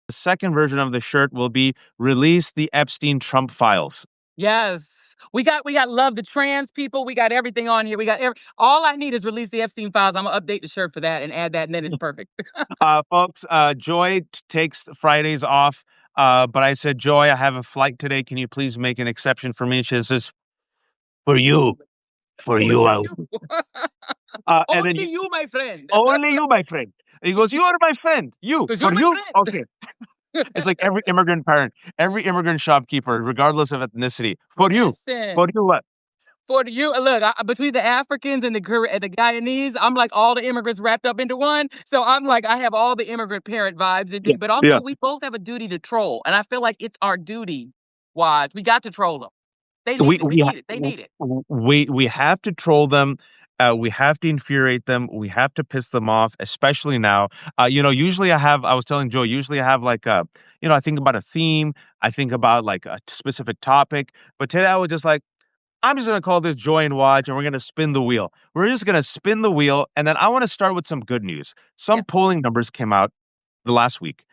The second version of the shirt will be release the Epstein Trump files. Yes. We got love the trans people. We got everything on here. We got all I need is release the Epstein files. I'm gonna update the shirt for that and add that, and then it's perfect. Folks, Joy takes Fridays off. But I said, Joy, I have a flight today. Can you please make an exception for me? She says, for you, for Only you. you. And then Only you, my friend. only you, my friend. He goes, you are my friend. You, Because you're for my you? friend. Okay. It's like every immigrant parent, every immigrant shopkeeper, regardless of ethnicity. For you. For Listen. you what? For you, look, between the Africans and the Guyanese, I'm like all the immigrants wrapped up into one. So I'm like, I have all the immigrant parent vibes in me. Yeah. But Yeah. also, we both have a duty to troll. And I feel like it's our duty, Waj. We got to troll them. They we need it. We we need it. They ha- need it. we have to troll them. We have to infuriate them. We have to piss them off, especially now. Usually I was telling Joe, usually I have like I think about a theme. I think about like a specific topic. But today I was just like, I'm just going to call this Joy and Watch, and we're going to spin the wheel. We're just going to spin the wheel. And then I want to start with some good news. Yeah. Some polling numbers came out the last week.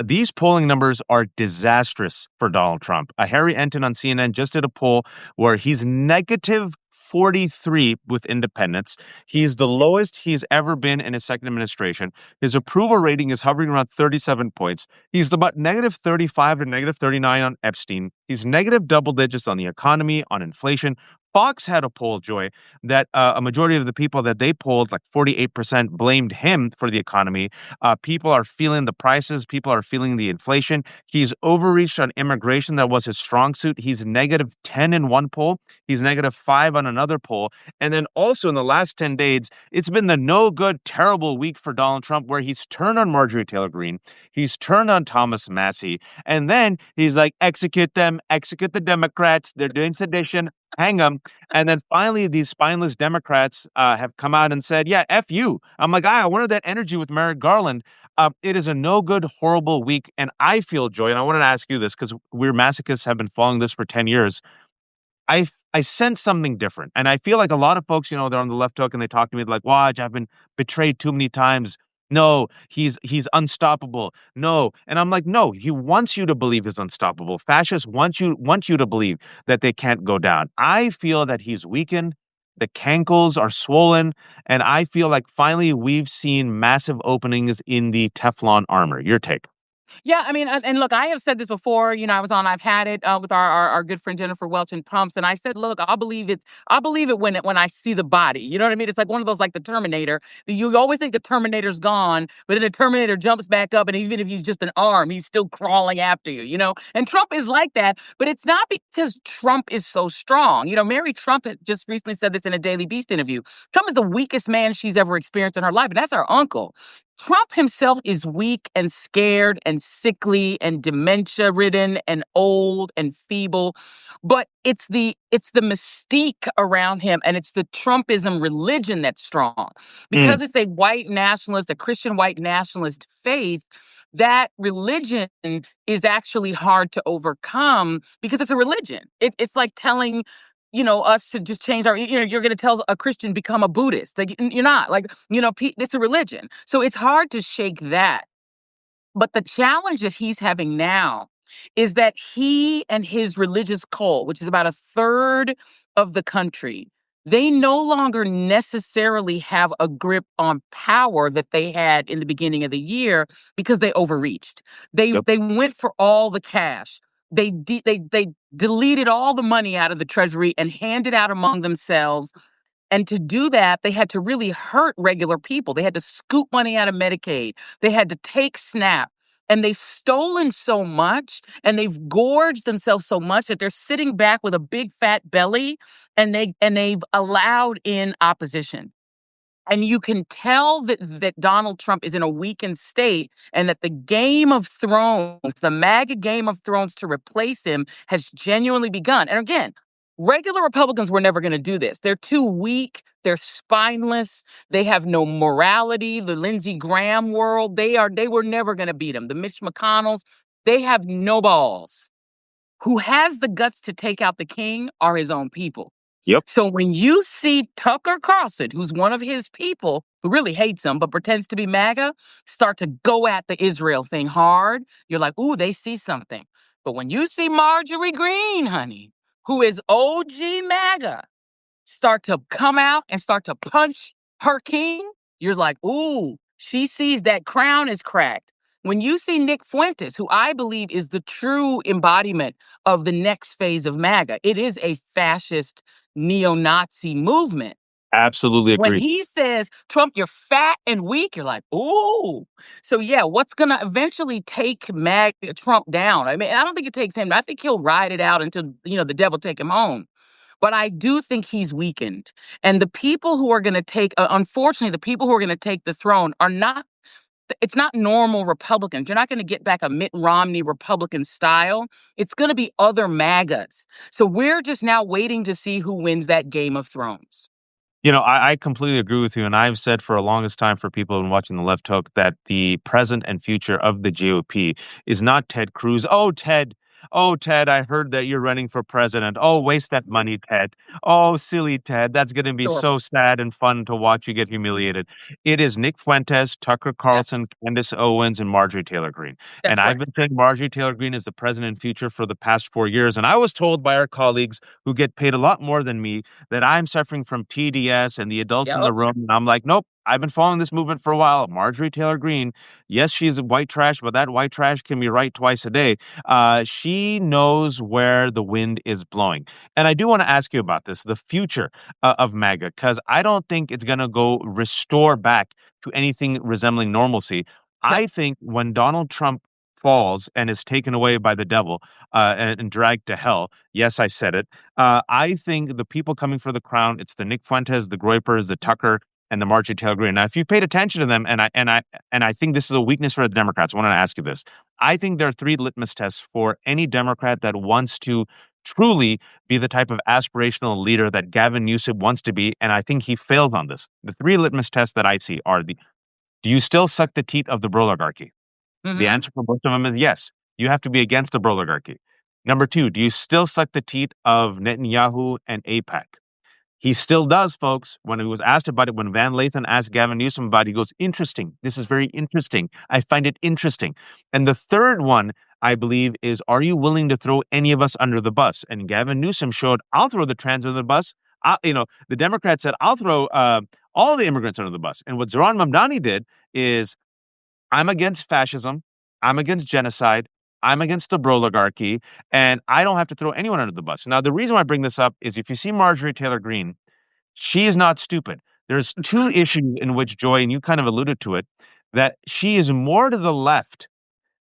These polling numbers are disastrous for Donald Trump. Harry Enton on CNN just did a poll where he's negative 43 with independents. He's the lowest he's ever been in his second administration. His approval rating is hovering around 37 points. He's about negative 35 to negative 39 on Epstein. He's negative double digits on the economy, on inflation. Fox had a poll, Joy, that a majority of the people that they polled, like 48%, blamed him for the economy. People are feeling the prices. People are feeling the inflation. He's overreached on immigration. That was his strong suit. He's negative 10 in one poll. He's negative 5 on another poll. And then also in the last 10 days, it's been the no good, terrible week for Donald Trump where he's turned on Marjorie Taylor Greene. He's turned on Thomas Massey. And then he's like, execute them, execute the Democrats. They're doing sedition. Hang them. And then finally, these spineless Democrats have come out and said, yeah, F you. I'm like, I wanted that energy with Merrick Garland. It is a no good, horrible week. And I feel, Joy, and I wanted to ask you this because we're masochists, have been following this for 10 years. I sense something different. And I feel like a lot of folks, they're on the left hook and they talk to me like, Watch, I've been betrayed too many times. No, he's unstoppable. No. And I'm like, no, he wants you to believe he's unstoppable. Fascists want you to believe that they can't go down. I feel that he's weakened. The cankles are swollen. And I feel like finally we've seen massive openings in the Teflon armor. Your take. Yeah, I mean, and look, I have said this before. I was on I've Had It with our good friend Jennifer Welch and Pumps, and I said, look, I believe it when I see the body. You know what I mean? It's like one of those like the Terminator. You always think the Terminator's gone, but then the Terminator jumps back up, and even if he's just an arm, he's still crawling after you. And Trump is like that, but it's not because Trump is so strong. Mary Trump had just recently said this in a Daily Beast interview. Trump is the weakest man she's ever experienced in her life, and that's her uncle. Trump himself is weak and scared and sickly and dementia ridden and old and feeble, but it's the mystique around him, and it's the Trumpism religion that's strong. Because it's a white nationalist, a Christian white nationalist faith, that religion is actually hard to overcome because it's a religion. It's like telling us to just change you're going to tell a Christian become a Buddhist. Like, you're not. Like, it's a religion. So it's hard to shake that. But the challenge that he's having now is that he and his religious cult, which is about a third of the country, they no longer necessarily have a grip on power that they had in the beginning of the year because they overreached. They Yep. they went for all the cash. They deleted all the money out of the treasury and handed out among themselves. And to do that, they had to really hurt regular people. They had to scoop money out of Medicaid. They had to take SNAP. And they've stolen so much and they've gorged themselves so much that they're sitting back with a big fat belly, and they've allowed in opposition. And you can tell that Donald Trump is in a weakened state, and that the Game of Thrones, the MAGA Game of Thrones to replace him, has genuinely begun. And again, regular Republicans were never going to do this. They're too weak. They're spineless. They have no morality. The Lindsey Graham world, they were never going to beat him. The Mitch McConnells, they have no balls. Who has the guts to take out the king are his own people. Yep. So when you see Tucker Carlson, who's one of his people who really hates him but pretends to be MAGA, start to go at the Israel thing hard, you're like, ooh, they see something. But when you see Marjorie Greene, honey, who is OG MAGA, start to come out and start to punch her king, you're like, ooh, she sees that crown is cracked. When you see Nick Fuentes, who I believe is the true embodiment of the next phase of MAGA, it is a fascist neo-Nazi movement. Absolutely When agree. he says, Trump, you're fat and weak, you're like, ooh. So yeah, what's gonna eventually take Trump down? I mean, I don't think it takes him. I think he'll ride it out until, the devil take him home. But I do think he's weakened. And the people who are going to take, unfortunately, the people who are going to take the throne are not, it's not normal Republicans. You're not going to get back a Mitt Romney Republican style. It's going to be other MAGAs. So we're just now waiting to see who wins that Game of Thrones. I completely agree with you. And I've said for the longest time for people who've been watching the Left Hook that the present and future of the GOP is not Ted Cruz. Oh, Ted. Oh, Ted, I heard that you're running for president. Oh, waste that money, Ted. Oh, silly Ted. That's going to be Sure. so sad and fun to watch you get humiliated. It is Nick Fuentes, Tucker Carlson, Yes, Candace Owens, and Marjorie Taylor Greene. that's And I've correct. been saying Marjorie Taylor Greene is the president and future for the past 4 years. And I was told by our colleagues who get paid a lot more than me that I'm suffering from TDS and the adults in Yep. the room. And I'm like, nope, I've been following this movement for a while. Marjorie Taylor Greene, yes, she's white trash, but that white trash can be right twice a day. She knows where the wind is blowing. And I do want to ask you about this, the future of MAGA, because I don't think it's going to go restore back to anything resembling normalcy. Yep. I think when Donald Trump falls and is taken away by the devil and dragged to hell, yes, I said it. I think the people coming for the crown, it's the Nick Fuentes, the Groypers, the Tucker, and the Marjorie Taylor Greene. Now, if you've paid attention to them, and I think this is a weakness for the Democrats, I want to ask you this. I think there are three litmus tests for any Democrat that wants to truly be the type of aspirational leader that Gavin Newsom wants to be, and I think he failed on this. The three litmus tests that I see are do you still suck the teat of the oligarchy? The Mm-hmm. answer for both of them is yes. You have to be against the oligarchy. Number two, do you still suck the teat of Netanyahu and AIPAC? He still does, folks. When he was asked about it, when Van Lathan asked Gavin Newsom about it, he goes, interesting. This is very interesting. I find it interesting. And the third one, I believe, is are you willing to throw any of us under the bus? And Gavin Newsom showed, I'll throw the trans under the bus. The Democrats said, I'll throw all the immigrants under the bus. And what Zoran Mamdani did is I'm against fascism. I'm against genocide. I'm against the oligarchy, and I don't have to throw anyone under the bus. Now, the reason why I bring this up is if you see Marjorie Taylor Greene, she is not stupid. There's two issues in which Joy, and you kind of alluded to it, that she is more to the left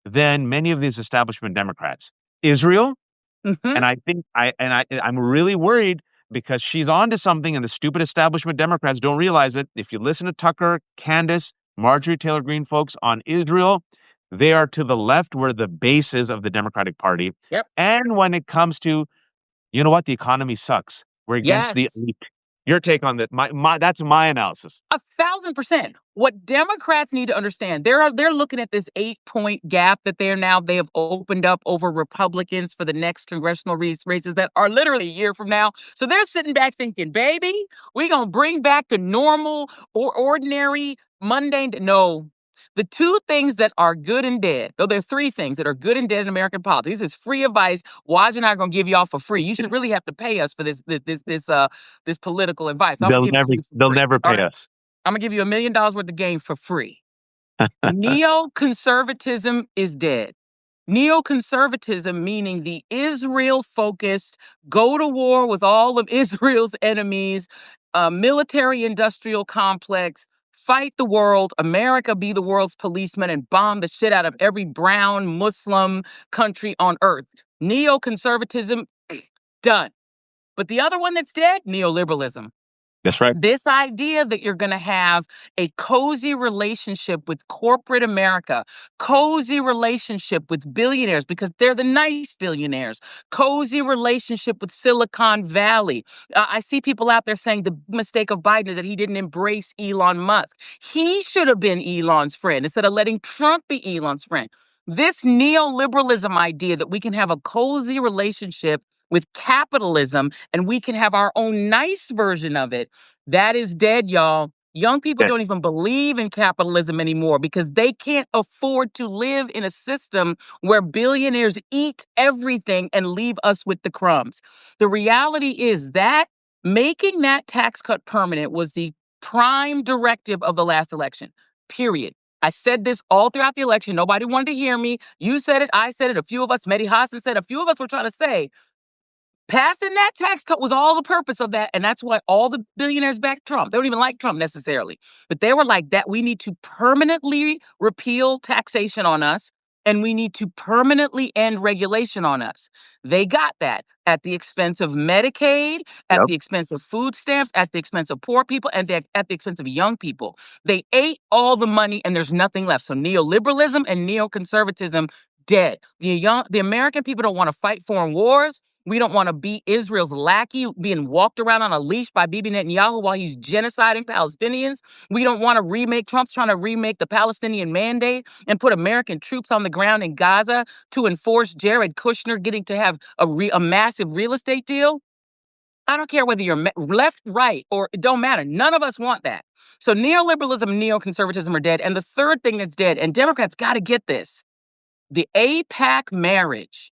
than many of these establishment Democrats. Israel, Mm-hmm. and I think I'm really worried because she's on to something and the stupid establishment Democrats don't realize it. If you listen to Tucker, Candace, Marjorie Taylor Greene folks on Israel, they are to the left where the base is of the Democratic Party. Yep. And when it comes to, you know what, the economy sucks. We're against the Yes. elite. Your take on that? That's my analysis. 1,000%. What Democrats need to understand, they're looking at this 8-point gap that they have opened up over Republicans for the next congressional races that are literally a year from now. So they're sitting back thinking, baby, we're gonna bring back the normal or ordinary mundane. No. The two things that are good and dead, though there are three things that are good and dead in American politics. This is free advice. Waj and I are gonna give y'all for free. You should really have to pay us for this political advice. I'm gonna give it to you for They'll free. never All pay right. us. I'm gonna give you $1 million worth of game for free. Neoconservatism is dead. Neoconservatism, meaning the Israel focused, go to war with all of Israel's enemies, military industrial complex, fight the world, America be the world's policeman, and bomb the shit out of every brown Muslim country on earth. Neoconservatism, done. But the other one that's dead, neoliberalism. That's right. This idea that you're going to have a cozy relationship with corporate America, cozy relationship with billionaires because they're the nice billionaires, cozy relationship with Silicon Valley. I see people out there saying the mistake of Biden is that he didn't embrace Elon Musk. He should have been Elon's friend instead of letting Trump be Elon's friend. This neoliberalism idea that we can have a cozy relationship with capitalism, and we can have our own nice version of it. That is dead, y'all. Young people don't even believe in capitalism anymore because they can't afford to live in a system where billionaires eat everything and leave us with the crumbs. The reality is that making that tax cut permanent was the prime directive of the last election, period. I said this all throughout the election. Nobody wanted to hear me. You said it. I said it. A few of us, Mehdi Hassan said, a few of us were trying to say, passing that tax cut was all the purpose of that. And that's why all the billionaires backed Trump. They don't even like Trump necessarily. But they were like that. We need to permanently repeal taxation on us. And we need to permanently end regulation on us. They got that at the expense of Medicaid, at Yep. the expense of food stamps, at the expense of poor people, and at the expense of young people. They ate all the money and there's nothing left. So neoliberalism and neoconservatism, dead. The American people don't want to fight foreign wars. We don't want to be Israel's lackey being walked around on a leash by Bibi Netanyahu while he's genociding Palestinians. We don't want to remake, Trump's trying to remake the Palestinian Mandate and put American troops on the ground in Gaza to enforce Jared Kushner getting to have a massive real estate deal. I don't care whether you're left, right, or it don't matter. None of us want that. So neoliberalism and neoconservatism are dead. And the third thing that's dead, and Democrats got to get this, the APAC marriage.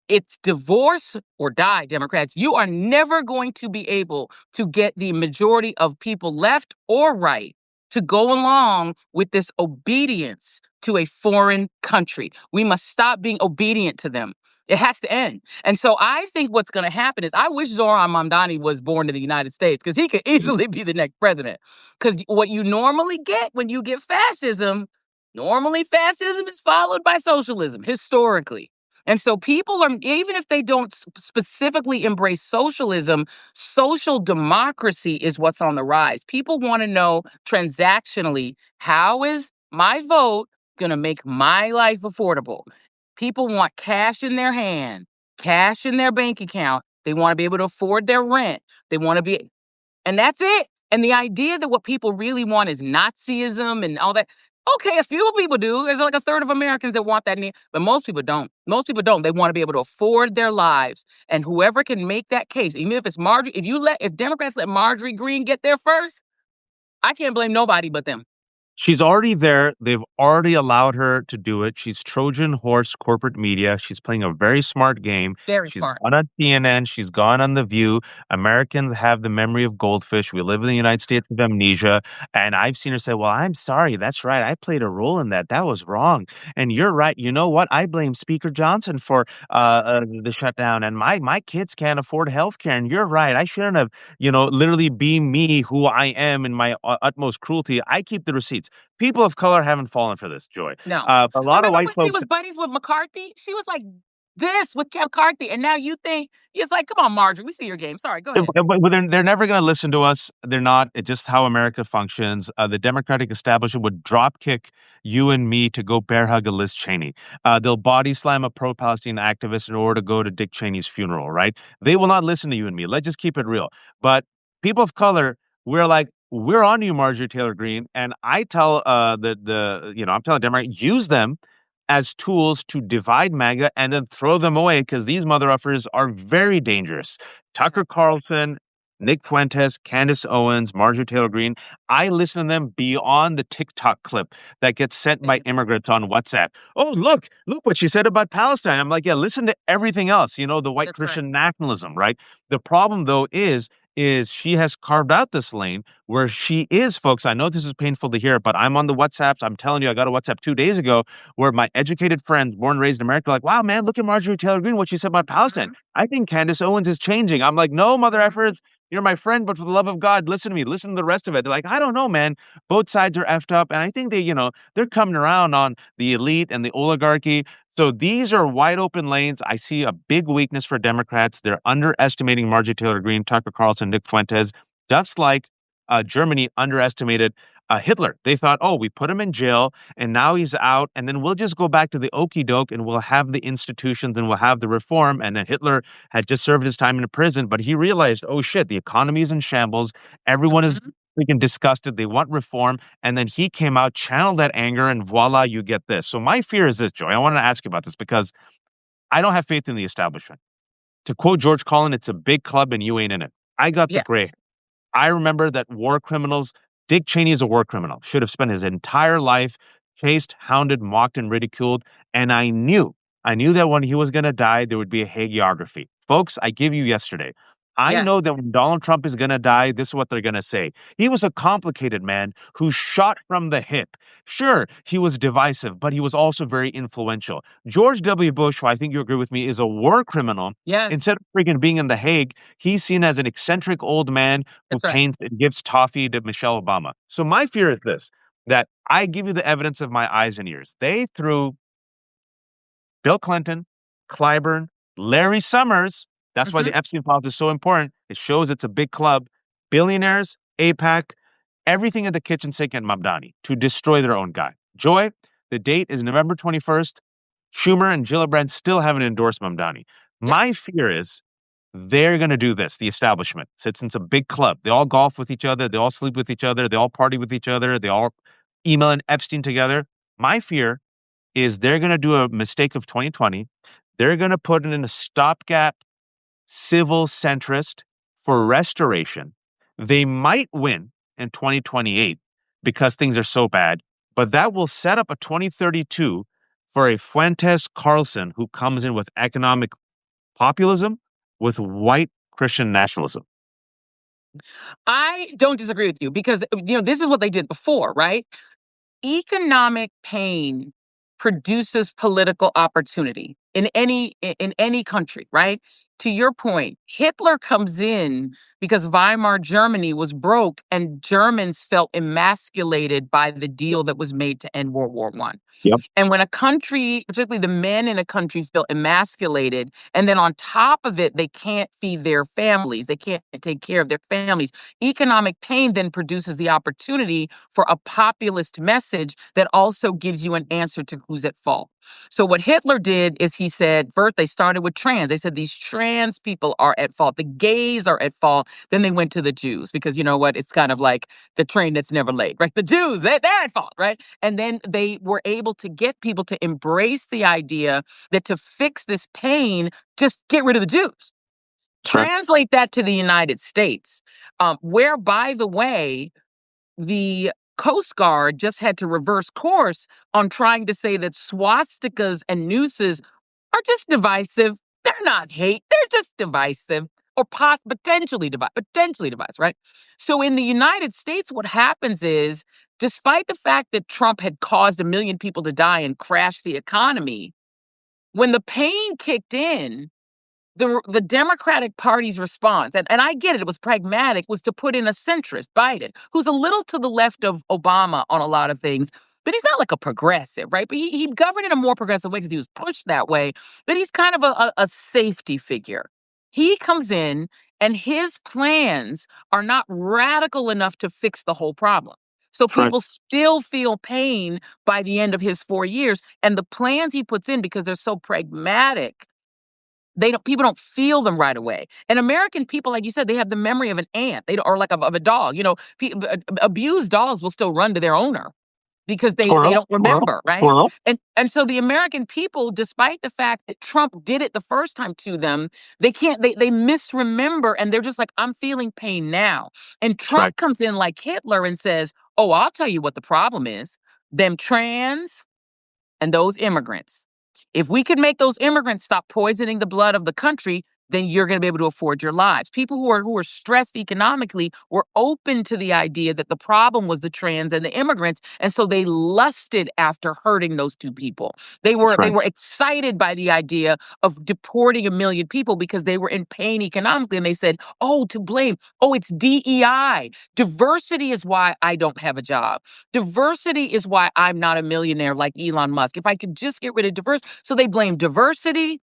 It's divorce or die, Democrats. You are never going to be able to get the majority of people, left or right, to go along with this obedience to a foreign country. We must stop being obedient to them. It has to end. And so I think what's going to happen is I wish Zoran Mamdani was born in the United States because he could easily be the next president. Because what you normally get when you get fascism, normally fascism is followed by socialism historically. And so people are, even if they don't specifically embrace socialism, social democracy is what's on the rise. People want to know transactionally, how is my vote going to make my life affordable? People want cash in their hand, cash in their bank account. They want to be able to afford their rent. They want to be, and that's it. And the idea that what people really want is Nazism and all that. Okay, a few people do. There's like a third of Americans that want that, but most people don't. Most people don't. They want to be able to afford their lives. And whoever can make that case, even if it's Marjorie, if Democrats let Marjorie Greene get there first, I can't blame nobody but them. She's already there. They've already allowed her to do it. She's Trojan horse corporate media. She's playing a very smart game. Very She's smart. gone on CNN. She's gone on The View. Americans have the memory of goldfish. We live in the United States of amnesia. And I've seen her say, well, I'm sorry. That's right. I played a role in that. That was wrong. And you're right. You know what? I blame Speaker Johnson for the shutdown. And my kids can't afford health care. And you're right. I shouldn't have, literally be me who I am in my utmost cruelty. I keep the receipts. People of color haven't fallen for this, Joy. No. A lot of Remember white when she folks. was buddies with McCarthy? She was like this with McCarthy. And now you think, it's like, come on, Marjorie, we see your game. Sorry, go ahead. But they're never going to listen to us. They're not. It's just how America functions. The Democratic establishment would drop kick you and me to go bear hug a Liz Cheney. They'll body slam a pro-Palestinian activist in order to go to Dick Cheney's funeral, right? They will not listen to you and me. Let's just keep it real. But people of color, we're like, we're on you, Marjorie Taylor Greene. And I tell I'm telling Democrats, use them as tools to divide MAGA and then throw them away because these mother effers are very dangerous. Tucker Carlson, Nick Fuentes, Candace Owens, Marjorie Taylor Greene. I listen to them beyond the TikTok clip that gets sent by immigrants on WhatsApp. Oh, look what she said about Palestine. I'm like, yeah, listen to everything else, the white That's Christian right. nationalism, right? The problem, though, is she has carved out this lane where she is, folks. I know this is painful to hear, but I'm on the WhatsApps. I'm telling you, I got a WhatsApp 2 days ago where my educated friends, born and raised in America, are like, wow, man, look at Marjorie Taylor Greene, what she said about Palestine. I think Candace Owens is changing. I'm like, no, mother effers, you're my friend, but for the love of God, listen to me. Listen to the rest of it. They're like, I don't know, man. Both sides are effed up. And I think they're coming around on the elite and the oligarchy. So these are wide open lanes. I see a big weakness for Democrats. They're underestimating Marjorie Taylor Greene, Tucker Carlson, Nick Fuentes, just like Germany underestimated Hitler. They thought, oh, we put him in jail and now he's out, and then we'll just go back to the okey doke and we'll have the institutions and we'll have the reform. And then Hitler had just served his time in a prison, but he realized, oh shit, the economy is in shambles. Everyone is freaking disgusted. They want reform. And then he came out, channeled that anger, and voila, you get this. So my fear is this, Joy. I wanted to ask you about this because I don't have faith in the establishment. To quote George Carlin, it's a big club and you ain't in it. I got the Yeah. gray hair. I remember that war criminals, Dick Cheney is a war criminal, should have spent his entire life chased, hounded, mocked, and ridiculed. And I knew that when he was going to die, there would be a hagiography. Folks, I give you yesterday. I Yeah. know that when Donald Trump is going to die, this is what they're going to say. He was a complicated man who shot from the hip. Sure, he was divisive, but he was also very influential. George W. Bush, who I think you agree with me, is a war criminal. Yes. Instead of freaking being in The Hague, he's seen as an eccentric old man who That's right. paints and gives toffee to Michelle Obama. So my fear is this, that I give you the evidence of my eyes and ears. They threw Bill Clinton, Clyburn, Larry Summers. That's why Hmm. the Epstein-file is so important. It shows it's a big club. Billionaires, APAC, everything at the kitchen sink and Mamdani to destroy their own guy. Joy, the date is November 21st. Schumer and Gillibrand still haven't endorsed Mamdani. Yeah. My fear is they're going to do this, the establishment. Since it's a big club, they all golf with each other, they all sleep with each other, they all party with each other, they all email and Epstein together. My fear is they're going to do a mistake of 2020. They're going to put in a stopgap civil centrist for restoration. They might win in 2028 because things are so bad, but that will set up a 2032 for a Fuentes Carlson who comes in with economic populism with white Christian nationalism. I don't disagree with you because, this is what they did before, right? Economic pain produces political opportunity in any country, right? To your point, Hitler comes in because Weimar Germany was broke and Germans felt emasculated by the deal that was made to end World War One. Yep. And when a country, particularly the men in a country, feel emasculated, and then on top of it, they can't feed their families, they can't take care of their families, economic pain then produces the opportunity for a populist message that also gives you an answer to who's at fault. So what Hitler did is he said, first they started with trans. They said these trans people are at fault. The gays are at fault. Then they went to the Jews because you know what? It's kind of like the train that's never late, right? The Jews, they're at fault, right? And then they were able to get people to embrace the idea that to fix this pain, just get rid of the Jews. That's right. Translate that to the United States, where, by the way, the Coast Guard just had to reverse course on trying to say that swastikas and nooses are just divisive. They're not hate. They're just divisive or potentially divisive, right? So in the United States, what happens is, despite the fact that Trump had caused 1 million people to die and crashed the economy, when the pain kicked in, the Democratic Party's response, and I get it, it was pragmatic, was to put in a centrist, Biden, who's a little to the left of Obama on a lot of things, but he's not like a progressive, right? But he governed in a more progressive way because he was pushed that way, but he's kind of a safety figure. He comes in, and his plans are not radical enough to fix the whole problem. So That's right. people still feel pain by the end of his 4 years. And the plans he puts in, because they're so pragmatic, people don't feel them right away. And American people, like you said, they have the memory of an ant. They don't, or like of a dog. Abused dogs will still run to their owner because they Squirrel, don't squirrel, remember, right? squirrel. And so the American people, despite the fact that Trump did it the first time to them, they misremember, and they're just like, I'm feeling pain now. And That's right. Trump comes in like Hitler and says, oh, I'll tell you what the problem is. Them trans and those immigrants. If we could make those immigrants stop poisoning the blood of the country, then you're going to be able to afford your lives. People who are stressed economically were open to the idea that the problem was the trans and the immigrants, and so they lusted after hurting those two people. They That's were they right. were excited by the idea of deporting 1 million people because they were in pain economically, and they said, "Oh, to blame. Oh, it's DEI. Diversity is why I don't have a job. Diversity is why I'm not a millionaire like Elon Musk. If I could just get rid of diversity." So they blamed diversity.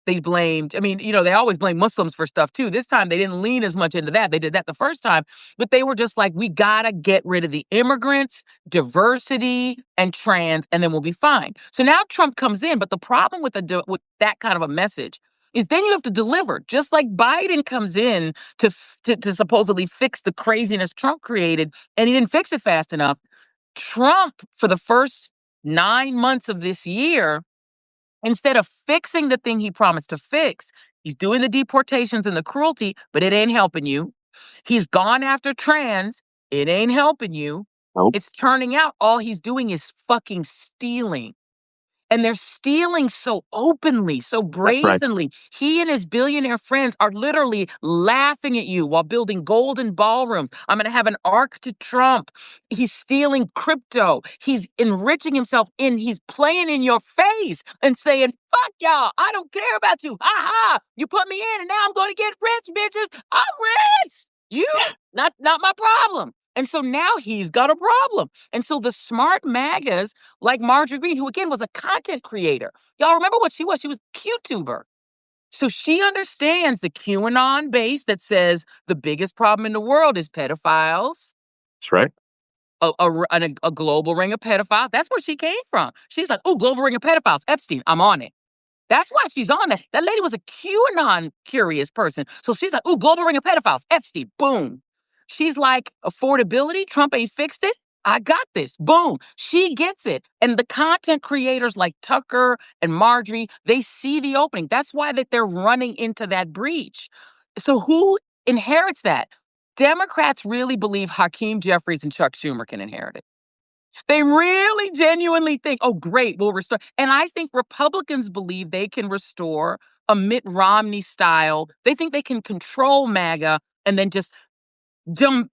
They blamed, they always blame Muslims for stuff too. This time they didn't lean as much into that. They did that the first time, but they were just like, we gotta get rid of the immigrants, diversity, and trans, and then we'll be fine. So now Trump comes in, but the problem with that kind of a message is then you have to deliver. Just like Biden comes in to supposedly fix the craziness Trump created, and he didn't fix it fast enough. Trump, for the first 9 months of this year, Instead of fixing the thing he promised to fix, he's doing the deportations and the cruelty, but it ain't helping you. He's gone after trans. It ain't helping you. Nope. It's turning out all he's doing is fucking stealing. And they're stealing so openly, so That's right. brazenly. He and his billionaire friends are literally laughing at you while building golden ballrooms. I'm going to have an arc to Trump. He's stealing crypto. He's enriching himself he's playing in your face and saying, fuck y'all. I don't care about you. Ha ha. You put me in and now I'm going to get rich, bitches. I'm rich. You, not my problem. And so now he's got a problem. And so the smart MAGAs like Marjorie Greene, who again was a content creator. Y'all remember what she was? She was a QTuber. So she understands the QAnon base that says the biggest problem in the world is pedophiles, That's right. a global ring of pedophiles. That's where she came from. She's like, oh, global ring of pedophiles, Epstein, I'm on it. That's why she's on that. That lady was a QAnon curious person. So she's like, ooh, global ring of pedophiles, Epstein, boom. She's like, affordability, Trump ain't fixed it. I got this. Boom. She gets it. And the content creators like Tucker and Marjorie, they see the opening. That's why that they're running into that breach. So who inherits that? Democrats really believe Hakeem Jeffries and Chuck Schumer can inherit it. They really genuinely think, oh, great, we'll restore. And I think Republicans believe they can restore a Mitt Romney style. They think they can control MAGA and then just jam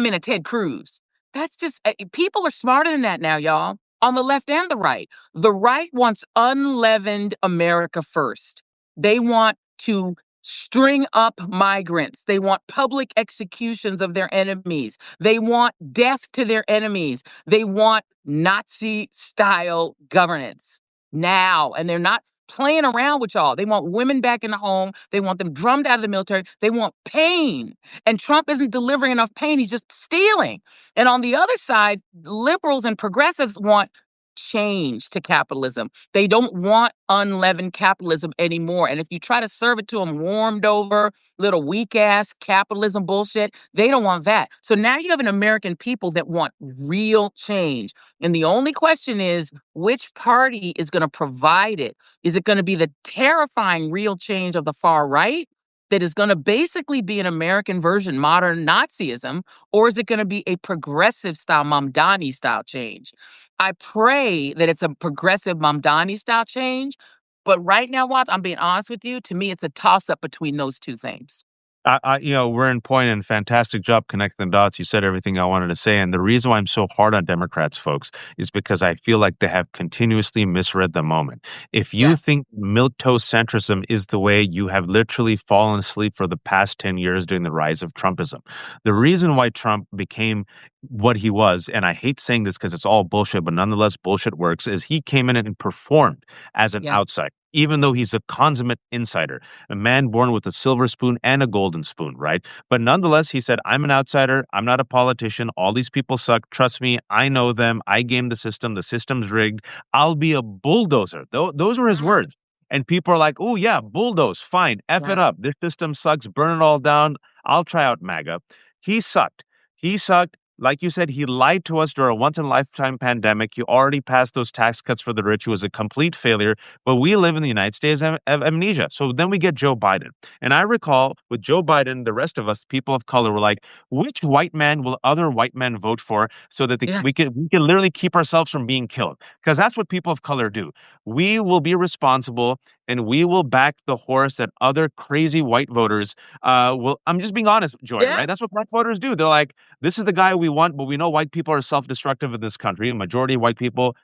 in a Ted Cruz. That's just, people are smarter than that now, y'all, on the left and the right. The right wants unleavened America first. They want to string up migrants. They want public executions of their enemies. They want death to their enemies. They want Nazi style governance now. And they're not playing around with y'all. They want women back in the home. They want them drummed out of the military. They want pain. And Trump isn't delivering enough pain. He's just stealing. And on the other side, liberals and progressives want change to capitalism. They don't want unleavened capitalism anymore. And if you try to serve it to them warmed over, little weak ass capitalism bullshit, they don't want that. So now you have an American people that want real change. And the only question is, which party is going to provide it? Is it going to be the terrifying real change of the far right that is going to basically be an American version, modern Nazism, or is it going to be a progressive style, Mamdani style change? I pray that it's a progressive Mamdani style change. But right now, Watts, I'm being honest with you. To me, it's a toss up between those two things. We're in point and fantastic job connecting the dots. You said everything I wanted to say. And the reason why I'm so hard on Democrats, folks, is because I feel like they have continuously misread the moment. If you Yes. think milquetoast centrism is the way, you have literally fallen asleep for the past 10 years during the rise of Trumpism. The reason why Trump became what he was, and I hate saying this because it's all bullshit, but nonetheless bullshit works, is he came in and performed as an Yeah. outsider, even though he's a consummate insider, a man born with a silver spoon and a golden spoon, right? But nonetheless, he said, I'm an outsider. I'm not a politician. All these people suck. Trust me. I know them. I game the system. The system's rigged. I'll be a bulldozer. Those were his Mm. words. And people are like, oh, yeah, bulldoze. Fine. F it Yeah. up. This system sucks. Burn it all down. I'll try out MAGA. He sucked. He sucked. Like you said, he lied to us during a once-in-a-lifetime pandemic. He already passed those tax cuts for the rich. It was a complete failure. But we live in the United States of amnesia. So then we get Joe Biden. And I recall with Joe Biden, the rest of us, people of color, were like, which white man will other white men vote for so that Yeah. we can literally keep ourselves from being killed? Because that's what people of color do. We will be responsible and we will back the horse that other crazy white voters will. I'm just being honest, Joy, Yeah. right? That's what black voters do. They're like, this is the guy we want, but we know white people are self-destructive in this country. A majority of white people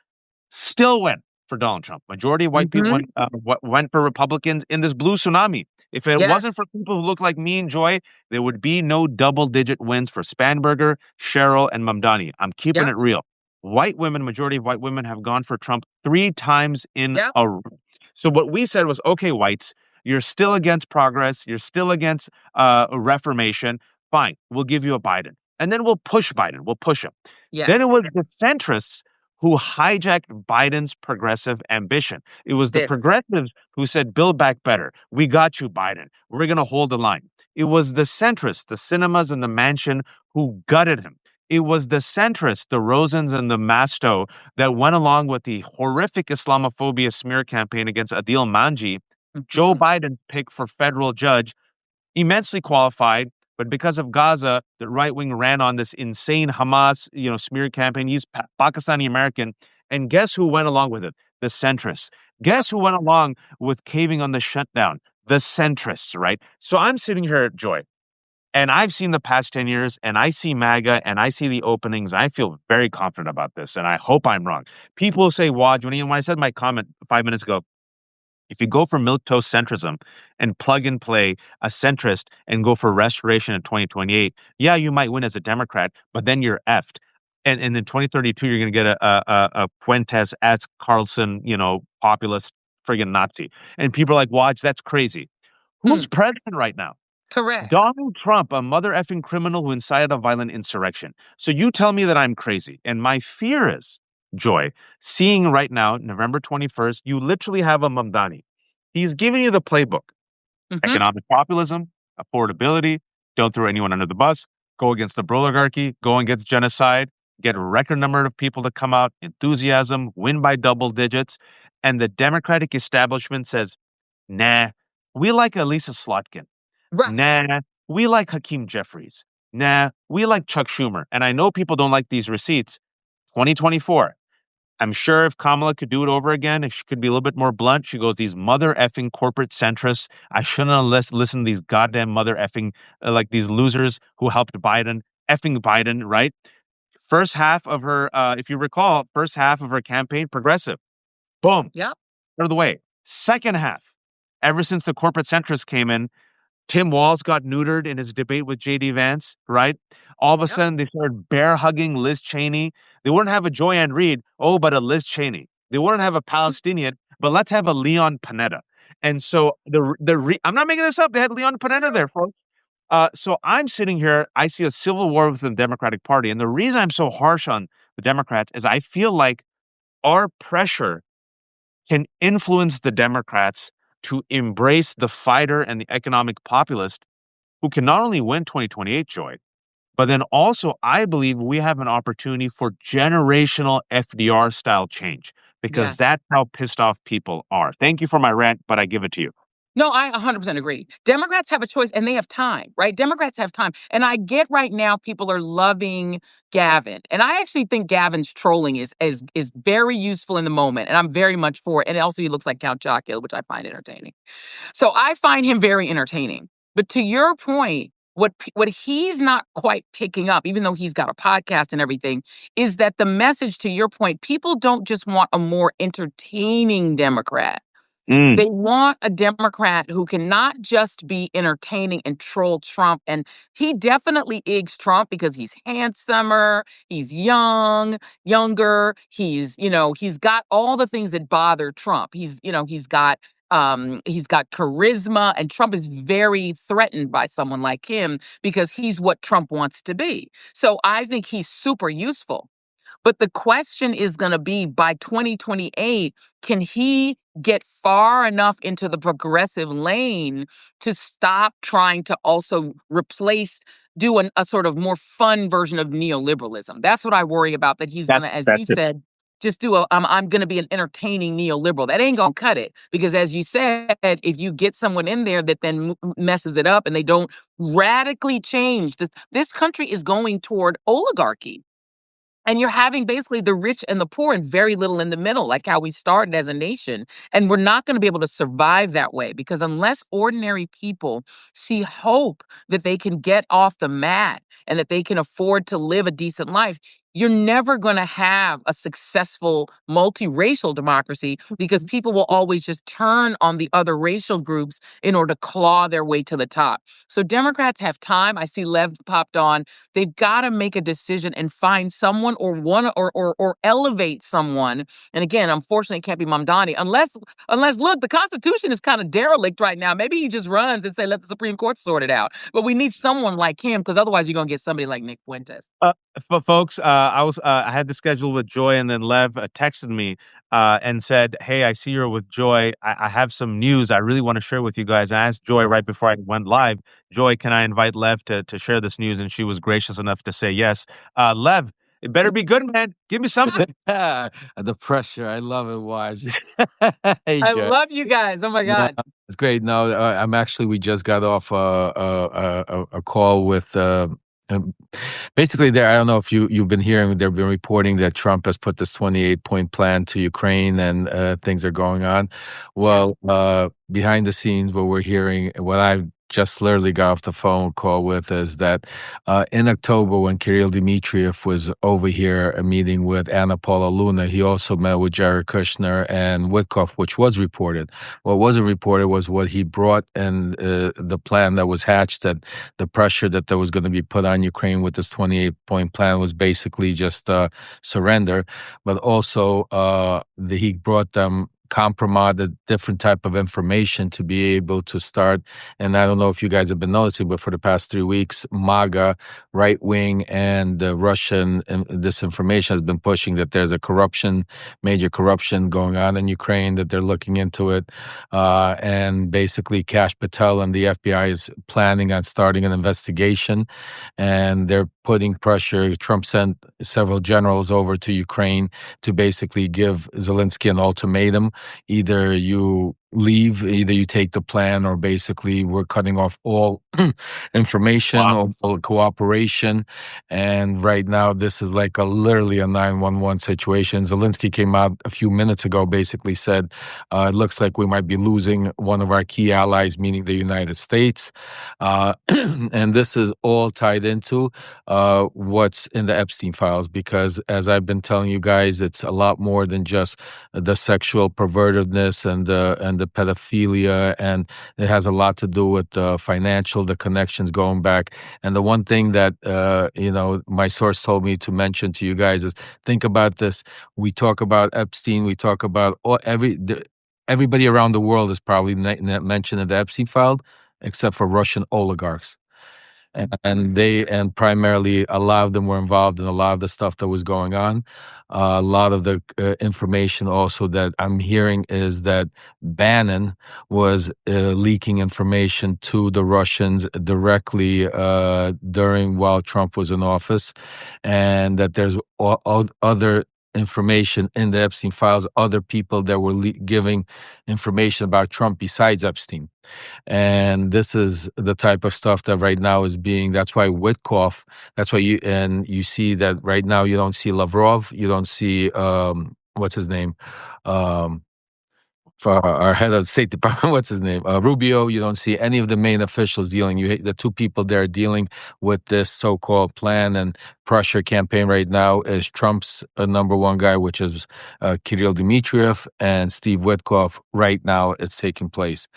still went for Donald Trump. Majority of white people Mm-hmm. went for Republicans in this blue tsunami. If it wasn't Yes. for people who look like me and Joy, there would be no double-digit wins for Spanberger, Cheryl, and Mamdani. I'm keeping Yep. it real. White women, majority of white women have gone for Trump 3 times in Yep. a row. So what we said was, okay, whites, you're still against progress. You're still against reformation. Fine, we'll give you a Biden. And then we'll push Biden. We'll push him. Yes. Then it was the centrists who hijacked Biden's progressive ambition. It was the This. progressives who said, Build back better. We got you, Biden. We're going to hold the line. It was the centrists, the cinemas and the mansion, who gutted him. It was the centrists, the Rosens and the Masto, that went along with the horrific Islamophobia smear campaign against Adil Manji, Joe Mhm. Biden picked for federal judge, immensely qualified. But because of Gaza, the right wing ran on this insane Hamas, smear campaign. He's Pakistani American, and guess who went along with it? The centrists. Yep. Guess who went along with caving on the shutdown? The centrists, right? So I'm sitting here at Joy, and I've seen the past 10 years, and I see MAGA, and I see the openings. I feel very confident about this, and I hope I'm wrong. People say, Waj, when I said my comment 5 minutes ago, if you go for milquetoast centrism and plug and play a centrist and go for restoration in 2028, yeah, you might win as a Democrat, but then you're effed. And in 2032, you're going to get a Fuentes as Carlson, populist friggin' Nazi. And people are like, Watch, that's crazy. Hmm. Who's president right now? Correct. Donald Trump, a mother effing criminal who incited a violent insurrection. So you tell me that I'm crazy. And my fear is, Joy, seeing right now, November 21st, you literally have a Mamdani. He's giving you the playbook: Hmm. economic populism, affordability, don't throw anyone under the bus, go against the oligarchy, go against genocide, get a record number of people to come out, enthusiasm, win by double digits. And the Democratic establishment says, nah, we like Elisa Slotkin. Right. Nah, we like Hakeem Jeffries. Nah, we like Chuck Schumer. And I know people don't like these receipts. 2024. I'm sure if Kamala could do it over again, if she could be a little bit more blunt, she goes, these mother effing corporate centrists. I shouldn't have listened to these goddamn mother effing, like these losers who helped Biden, effing Biden, right? First half of her, if you recall, first half of her campaign, progressive. Boom, Yep. out of the way. Second half, ever since the corporate centrists came in, Tim Walz got neutered in his debate with JD Vance, right? All of a Yep. sudden, they started bear hugging Liz Cheney. They wouldn't have a Joyanne Reid, oh, but a Liz Cheney. They wouldn't have a Palestinian, but let's have a Leon Panetta. And so I'm not making this up. They had Leon Panetta there, folks. So I'm sitting here. I see a civil war within the Democratic Party, and the reason I'm so harsh on the Democrats is I feel like our pressure can influence the Democrats to embrace the fighter and the economic populist who can not only win 2028, Joy, but then also I believe we have an opportunity for generational FDR style change because Yes. that's how pissed off people are. Thank you for my rant, but I give it to you. No, I 100% agree. Democrats have a choice and they have time, right? Democrats have time. And I get right now people are loving Gavin. And I actually think Gavin's trolling is very useful in the moment. And I'm very much for it. And also he looks like Count Chocula, which I find entertaining. So I find him very entertaining. But to your point, what he's not quite picking up, even though he's got a podcast and everything, is that the message, to your point, people don't just want a more entertaining Democrat. Mm, They want a Democrat who can not just be entertaining and troll Trump. And he definitely eggs Trump because he's handsomer, he's younger, he's got all the things that bother Trump. He's got charisma, and Trump is very threatened by someone like him because he's what Trump wants to be. So I think he's super useful. But the question is going to be, by 2028, can he get far enough into the progressive lane to stop trying to also do a sort of more fun version of neoliberalism? That's what I worry about, that he's going that to, as you that's it. said, just I'm going to be an entertaining neoliberal. That ain't going to cut it because, as you said, if you get someone in there that then messes it up and they don't radically change, this country is going toward oligarchy. And you're having basically the rich and the poor and very little in the middle, like how we started as a nation. And we're not going to be able to survive that way because unless ordinary people see hope that they can get off the mat and that they can afford to live a decent life, you're never going to have a successful multiracial democracy because people will always just turn on the other racial groups in order to claw their way to the top. So Democrats have time. I see Lev popped on. They've got to make a decision and find someone or elevate someone. And again, unfortunately, it can't be Mamdani unless look, the Constitution is kind of derelict right now. Maybe he just runs and say, let the Supreme Court sort it out. But we need someone like him because otherwise you're gonna get somebody like Nick Fuentes. Folks, I had the schedule with Joy, and then Lev texted me. and said, "Hey, I see you're with Joy. I have some news I really want to share with you guys." I asked Joy right before I went live, "Joy, can I invite Lev to share this news?" And she was gracious enough to say yes. Lev, it better be good, man. Give me something. The pressure. I love it, Waj. Hey, I Joe. love you guys. Oh my No, God. it's great. No, I'm actually. We just got off a call with. Um, Basically, there. I don't know if you've been hearing. They've been reporting that Trump has put this 28-point plan to Ukraine, and things are going on. Well, behind the scenes, what we're hearing, what I've just literally got off the phone call with, is that in October, when Kirill Dmitriev was over here meeting with Anna Paula Luna, he also met with Jared Kushner and Witkoff, which was reported. What wasn't reported was what he brought and the plan that was hatched, that the pressure that there was going to be put on Ukraine with this 28-point plan was basically just surrender. But also, he brought them Kompromat, a different type of information to be able to start. And I don't know if you guys have been noticing, but for the past 3 weeks, MAGA, right wing, and the Russian disinformation has been pushing that there's a major corruption going on in Ukraine, that they're looking into it. And basically, Kash Patel and the FBI is planning on starting an investigation, and they're putting pressure. Trump sent several generals over to Ukraine to basically give Zelensky an ultimatum: either you leave, either you take the plan, or basically we're cutting off all information Wow. or all cooperation. And right now, this is like literally a 911 situation. Zelensky came out a few minutes ago, basically said, it looks like we might be losing one of our key allies, meaning the United States. And this is all tied into what's in the Epstein files, because as I've been telling you guys, it's a lot more than just the sexual pervertiveness and the pedophilia, and it has a lot to do with the financial, the connections going back. And the one thing that my source told me to mention to you guys is, think about this. We talk about Epstein, we talk about everybody around the world is probably mentioned in the Epstein file, except for Russian oligarchs. And primarily a lot of them were involved in a lot of the stuff that was going on. A lot of the information also that I'm hearing is that Bannon was leaking information to the Russians directly while Trump was in office, and that there's other information in the Epstein files, other people that were giving information about Trump besides Epstein. And this is the type of stuff that right now is that's why Witkoff, that's why you see that right now you don't see Lavrov, you don't see, what's his name? Um, for our head of the State Department, what's his name? Rubio. You don't see any of the main officials dealing. The two people there dealing with this so-called plan and pressure campaign right now is Trump's number one guy, which is Kirill Dmitriev, and Steve Witkoff. Right now, it's taking place.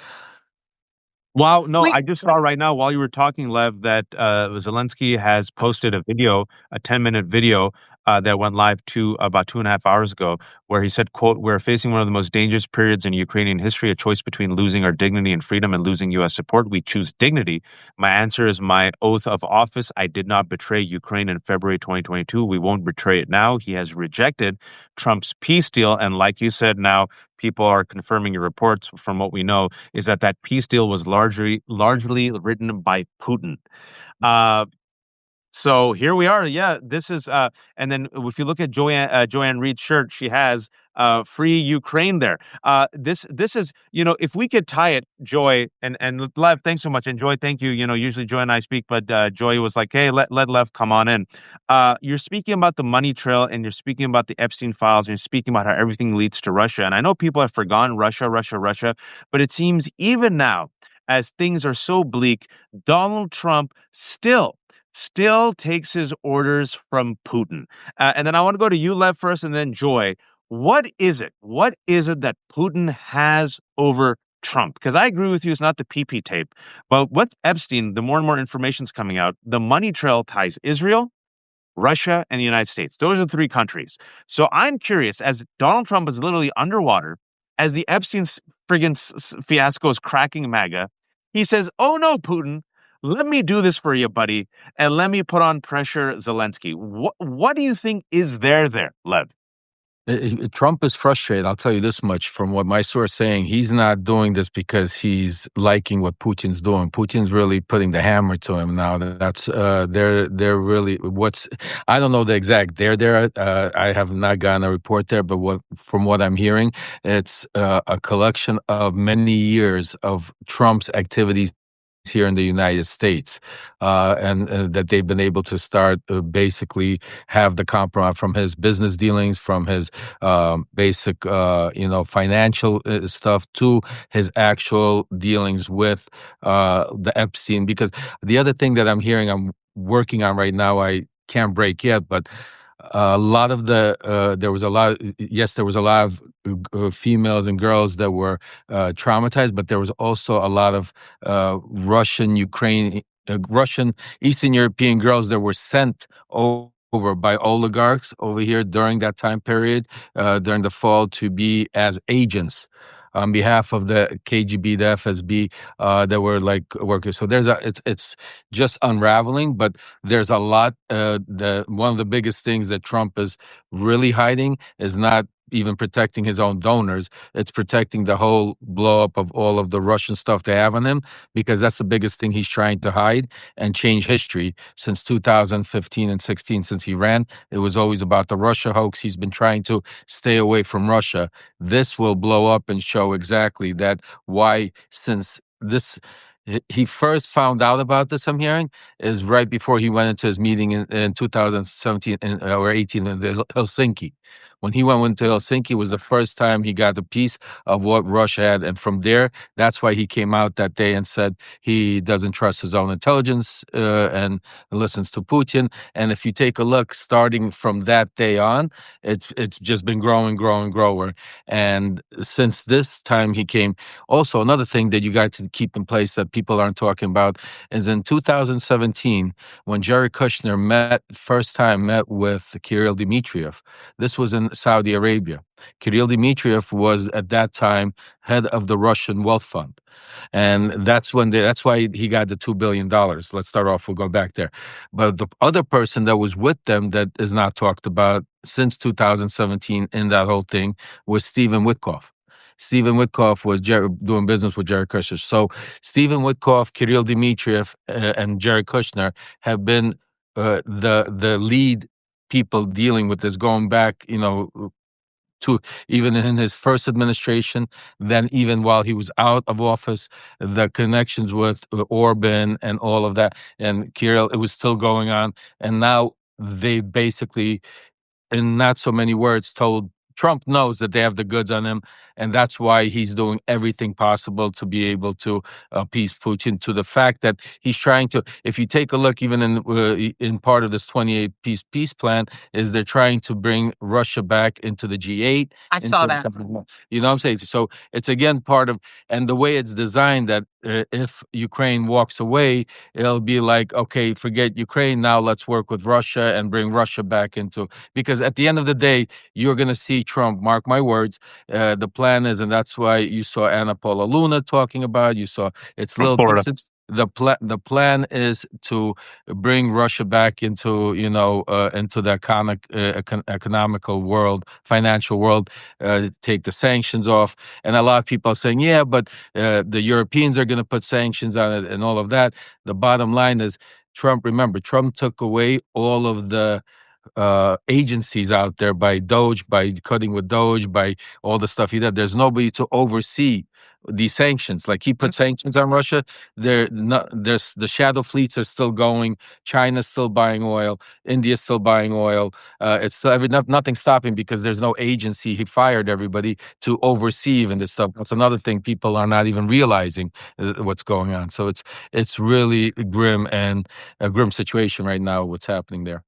Wow, no, Wait, I just saw right now while you were talking, Lev, that Zelensky has posted a video, a 10-minute video that went live about 2.5 hours ago, where he said, quote, "We're facing one of the most dangerous periods in Ukrainian history, a choice between losing our dignity and freedom and losing U.S. support. We choose dignity. My answer is my oath of office. I did not betray Ukraine in February 2022. We won't betray it now." He has rejected Trump's peace deal. And like you said, now people are confirming your reports from what we know is that peace deal was largely written by Putin. Uh, so here we are. Yeah, this is and then if you look at Joanne Reid's shirt, she has "Free Ukraine" there. This is, if we could tie it, Joy and Lev, thanks so much, and Joy, thank you. Usually Joy and I speak, but Joy was like, "Hey, let Lev come on in." You're speaking about the money trail, and you're speaking about the Epstein files, and you're speaking about how everything leads to Russia. And I know people have forgotten Russia, Russia, Russia, but it seems even now, as things are so bleak, Donald Trump still takes his orders from Putin. And then I want to go to you, Lev, first, and then Joy. What is it? What is it that Putin has over Trump? Because I agree with you, it's not the PP tape. But with Epstein, the more and more information's coming out, the money trail ties Israel, Russia, and the United States. Those are the three countries. So I'm curious, as Donald Trump is literally underwater, as the Epstein friggin' fiasco is cracking MAGA, he says, "Oh no, Putin, let me do this for you, buddy, and let me put on pressure Zelensky." What do you think is there, Lev? Trump is frustrated. I'll tell you this much from what my source saying. He's not doing this because he's liking what Putin's doing. Putin's really putting the hammer to him now. That's they're really what's I don't know the exact. They're there. I have not gotten a report there, but from what I'm hearing, it's a collection of many years of Trump's activities here in the United States, and that they've been able to start basically have the compromise from his business dealings, from his basic, financial stuff to his actual dealings with the Epstein. Because the other thing that I'm hearing, I'm working on right now, I can't break yet, but a lot of there was a lot. Yes, there was a lot of females and girls that were traumatized, but there was also a lot of Russian, Russian, Eastern European girls that were sent over by oligarchs over here during that time period, during the fall, to be as agents on behalf of the KGB, the FSB, that were like workers. So it's just unraveling, but there's a lot. One of the biggest things that Trump is really hiding is not even protecting his own donors. It's protecting the whole blow up of all of the Russian stuff they have on him, because that's the biggest thing he's trying to hide and change history since 2015 and 16. Since he ran, it was always about the Russia hoax. He's been trying to stay away from Russia. This will blow up and show exactly that why, since this he first found out about this, I'm hearing, is right before he went into his meeting in 2017 or 18 in Helsinki. When he went into Helsinki was the first time he got a piece of what Russia had. And from there, that's why he came out that day and said he doesn't trust his own intelligence and listens to Putin. And if you take a look, starting from that day on, it's just been growing. And since this time he came, also another thing that you got to keep in place that people aren't talking about is in 2017, when Jared Kushner first time met with Kirill Dmitriev. This was in Saudi Arabia. Kirill Dmitriev was at that time head of the Russian Wealth Fund. And that's why he got the $2 billion. Let's start off, we'll go back there. But the other person that was with them that is not talked about since 2017 in that whole thing was Stephen Witkoff. Stephen Witkoff was doing business with Jared Kushner. So Stephen Witkoff, Kirill Dmitriev, and Jared Kushner have been the lead people dealing with this, going back, to even in his first administration, then even while he was out of office, the connections with Orban and all of that, and Kirill, it was still going on. And now they basically, in not so many words, told Trump knows that they have the goods on him, and that's why he's doing everything possible to be able to appease Putin. To the fact that he's trying to, if you take a look, even in part of this 28 peace plan, is they're trying to bring Russia back into the G8. I saw that. You know what I'm saying? So it's again part of, and the way it's designed that if Ukraine walks away, it'll be like, okay, forget Ukraine, now let's work with Russia and bring Russia back into, because at the end of the day, you're going to see Trump, mark my words, the plan is, and that's why you saw Anna Paula Luna talking about, you saw it's little pieces. The plan is to bring Russia back into, into the economical world, financial world, take the sanctions off. And a lot of people are saying, yeah, but the Europeans are going to put sanctions on it and all of that. The bottom line is remember, Trump took away all of the agencies out there by Doge, by cutting with Doge, by all the stuff he did. There's nobody to oversee these sanctions. Like he put sanctions on Russia. There's the shadow fleets are still going. China's still buying oil. India's still buying oil. It's still nothing stopping because there's no agency. He fired everybody to oversee even this stuff. That's another thing people are not even realizing what's going on. So it's really grim and a grim situation right now. What's happening there?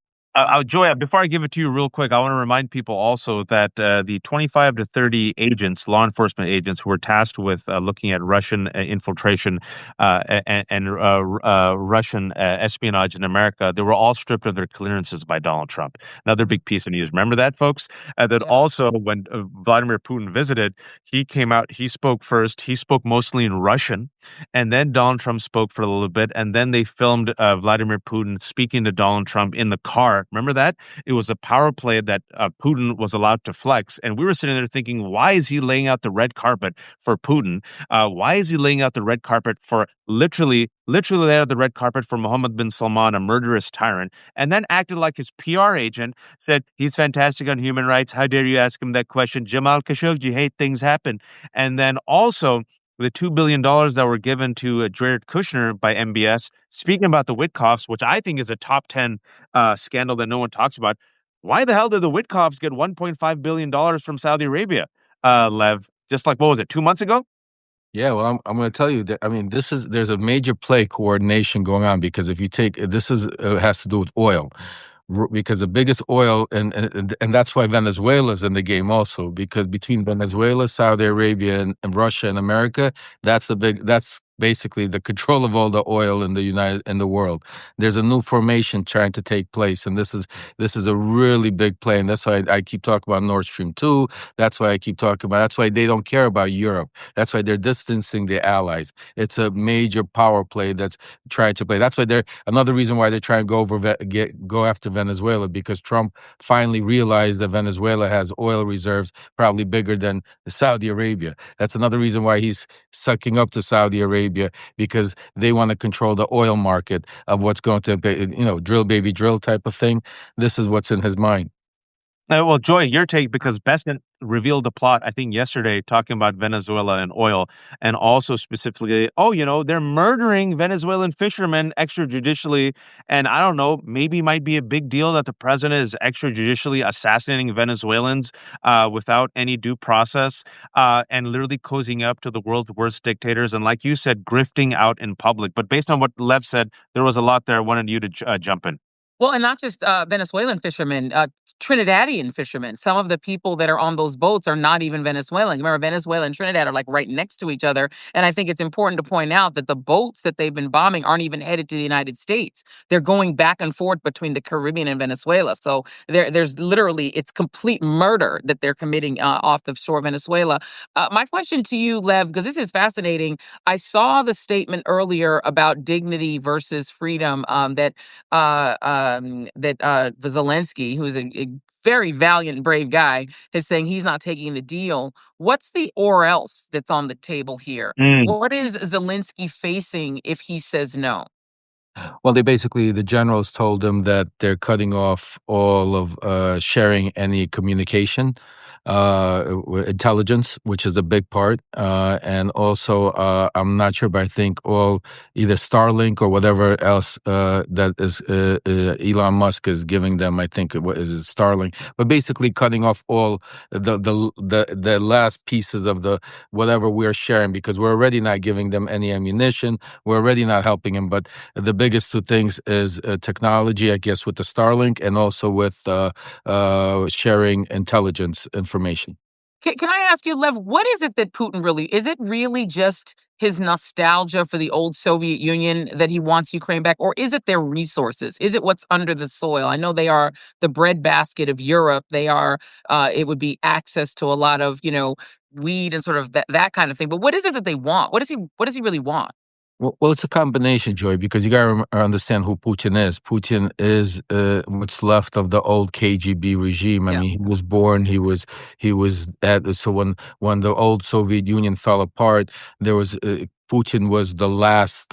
Joya, before I give it to you real quick, I want to remind people also that the 25 to 30 agents, law enforcement agents, who were tasked with looking at Russian infiltration and Russian espionage in America, they were all stripped of their clearances by Donald Trump. Another big piece of news. Remember that, folks? That also, when Vladimir Putin visited, he came out, he spoke first. He spoke mostly in Russian, and then Donald Trump spoke for a little bit, and then they filmed Vladimir Putin speaking to Donald Trump in the car Remember that? It was a power play that Putin was allowed to flex. And we were sitting there thinking, why is he laying out the red carpet for Putin? Why is he laying out the red carpet for literally lay out the red carpet for Mohammed bin Salman, a murderous tyrant, and then acted like his PR agent said he's fantastic on human rights. How dare you ask him that question? Jamal Khashoggi, hate things happen. And then also the $2 billion that were given to Jared Kushner by MBS. Speaking about the Witkoffs, which I think is a top 10 scandal that no one talks about. Why the hell did the Witkoffs get $1.5 billion from Saudi Arabia, Lev? Just like, what was it, 2 months ago? Yeah, well, I'm going to tell you that, I mean, there's a major play coordination going on, because if you take this is has to do with oil. Because the biggest oil, and that's why Venezuela's in the game also, because between Venezuela, Saudi Arabia, and Russia and America, that's basically the control of all the oil in the world. There's a new formation trying to take place, and this is a really big play, and that's why I keep talking about Nord Stream 2. That's why I keep talking about. That's why they don't care about Europe. That's why they're distancing their allies. It's a major power play that's trying to play. That's why another reason why they're trying to go after Venezuela, because Trump finally realized that Venezuela has oil reserves probably bigger than Saudi Arabia. That's another reason why he's sucking up to Saudi Arabia, because they want to control the oil market of what's going to be, drill baby drill type of thing. This is what's in his mind. Well, Joy, your take, because Besant revealed the plot, I think, yesterday, talking about Venezuela and oil, and also specifically, they're murdering Venezuelan fishermen extrajudicially. And I don't know, maybe might be a big deal that the president is extrajudicially assassinating Venezuelans without any due process, and literally cozying up to the world's worst dictators. And like you said, grifting out in public. But based on what Lev said, there was a lot there. I wanted you to jump in. Well, and not just Venezuelan fishermen, Trinidadian fishermen. Some of the people that are on those boats are not even Venezuelan. Remember, Venezuela and Trinidad are like right next to each other. And I think it's important to point out that the boats that they've been bombing aren't even headed to the United States. They're going back and forth between the Caribbean and Venezuela. So there's literally, it's complete murder that they're committing off the shore of Venezuela. My question to you, Lev, because this is fascinating. I saw the statement earlier about dignity versus freedom Zelensky, who's a very valiant and brave guy, is saying he's not taking the deal. What's the or else that's on the table here? What is Zelensky facing if he says no? Well, the generals told him that they're cutting off all of sharing any communication, intelligence, which is the big part. And also, I'm not sure, but I think either Starlink or whatever else that is Elon Musk is giving them. I think what is Starlink, but basically cutting off all the last pieces of the whatever we're sharing, because we're already not giving them any ammunition. We're already not helping them. But the biggest two things is technology, I guess, with the Starlink, and also with sharing intelligence information. Can I ask you, Lev, what is it that Putin is it really just his nostalgia for the old Soviet Union that he wants Ukraine back? Or is it their resources? Is it what's under the soil? I know they are the breadbasket of Europe. They are, it would be access to a lot of, weed and sort of that kind of thing. But what is it that they want? What does he really want? Well, it's a combination, Joy, because you got to understand who Putin is. Putin is what's left of the old KGB regime. I mean, he was born. He was so when the old Soviet Union fell apart, there was Putin was the last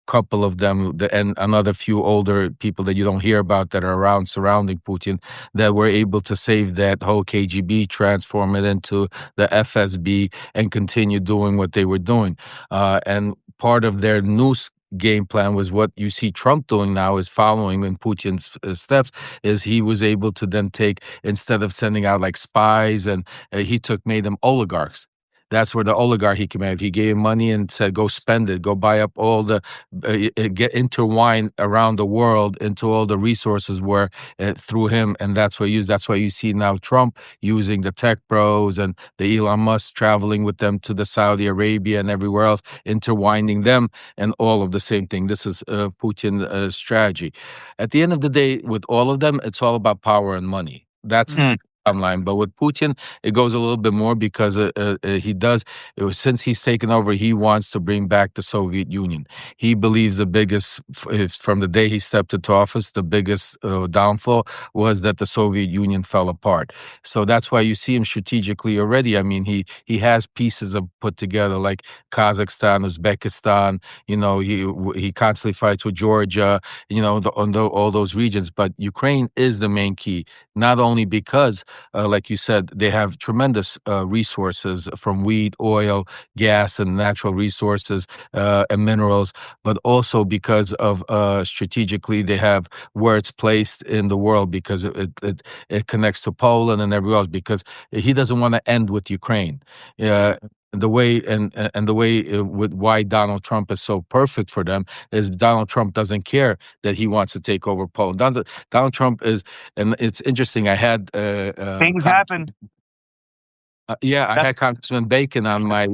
couple of them, and another few older people that you don't hear about that are around surrounding Putin, that were able to save that whole KGB, transform it into the FSB, and continue doing what they were doing. And part of their new game plan was what you see Trump doing now, is following in Putin's steps, is he was able to then take, instead of sending out like spies, and made them oligarchs. That's where the oligarchy came out. He gave money and said, go spend it, go buy up all the, get intertwined around the world into all the resources where through him. And that's what that's why you see now Trump using the tech bros and the Elon Musk traveling with them to the Saudi Arabia and everywhere else, intertwining them, and all of the same thing. This is Putin's strategy. At the end of the day, with all of them, it's all about power and money. That's timeline. But with Putin, it goes a little bit more because since he's taken over, he wants to bring back the Soviet Union. He believes the biggest, from the day he stepped into office, the biggest downfall was that the Soviet Union fell apart. So that's why you see him strategically already. I mean, he has pieces of put together like Kazakhstan, Uzbekistan. He constantly fights with Georgia. All those regions. But Ukraine is the main key, not only because like you said, they have tremendous resources from wheat, oil, gas, and natural resources and minerals, but also because of strategically they have where it's placed in the world because it connects to Poland and everywhere else. Because he doesn't want to end with Ukraine. The way and the way with why Donald Trump is so perfect for them is Donald Trump doesn't care that he wants to take over Poland. Donald Trump is, and it's interesting. I had Things happen. I had Congressman Bacon on my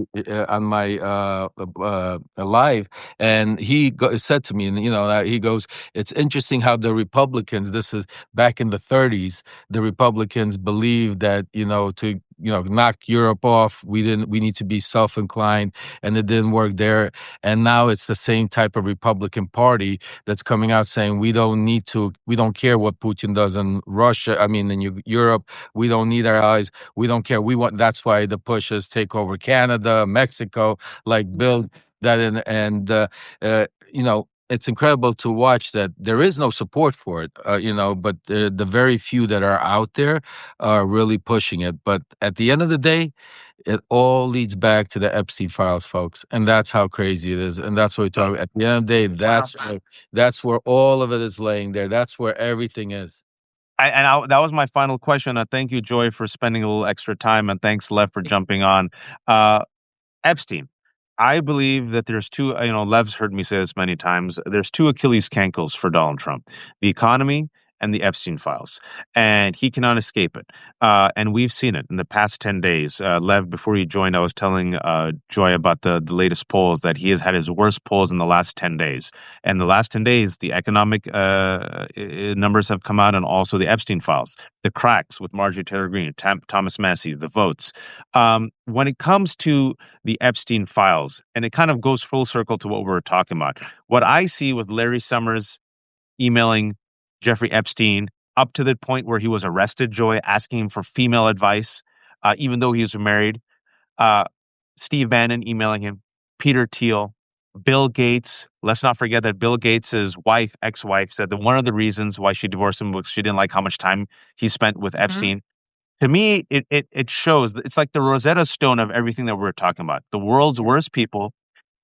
live, and he said to me, and he goes, "It's interesting how the Republicans. This is back in the '30s. The Republicans believed that to knock Europe off, we need to be self-inclined, and it didn't work there. And now it's the same type of Republican Party that's coming out saying we don't care what Putin does in Russia. I mean, in Europe, we don't need our allies. We don't care. That's why the push is take over Canada, Mexico, like build that in, and it's incredible to watch that there is no support for it, but the very few that are out there are really pushing it. But at the end of the day, it all leads back to the Epstein files, folks, and that's how crazy it is. And that's what we talk about. At the end of the day, that's where all of it is laying there. That's where everything is. That was my final question. Thank you, Joy, for spending a little extra time, and thanks, Lev, for jumping on. Epstein. I believe that there's two, Lev's heard me say this many times. There's two Achilles cankles for Donald Trump: the economy and the Epstein files. And he cannot escape it. And we've seen it in the past 10 days. Lev, before you joined, I was telling Joy about the latest polls, that he has had his worst polls in the last 10 days. And the last 10 days, the economic numbers have come out, and also the Epstein files, the cracks with Marjorie Taylor Greene, Thomas Massie, the votes. When it comes to the Epstein files, and it kind of goes full circle to what we were talking about, what I see with Larry Summers emailing Jeffrey Epstein up to the point where he was arrested, Joy, asking him for female advice, even though he was married. Steve Bannon emailing him, Peter Thiel, Bill Gates. Let's not forget that Bill Gates' ex-wife, said that one of the reasons why she divorced him was she didn't like how much time he spent with Epstein. To me, it shows that it's like the Rosetta Stone of everything that we're talking about. The world's worst people.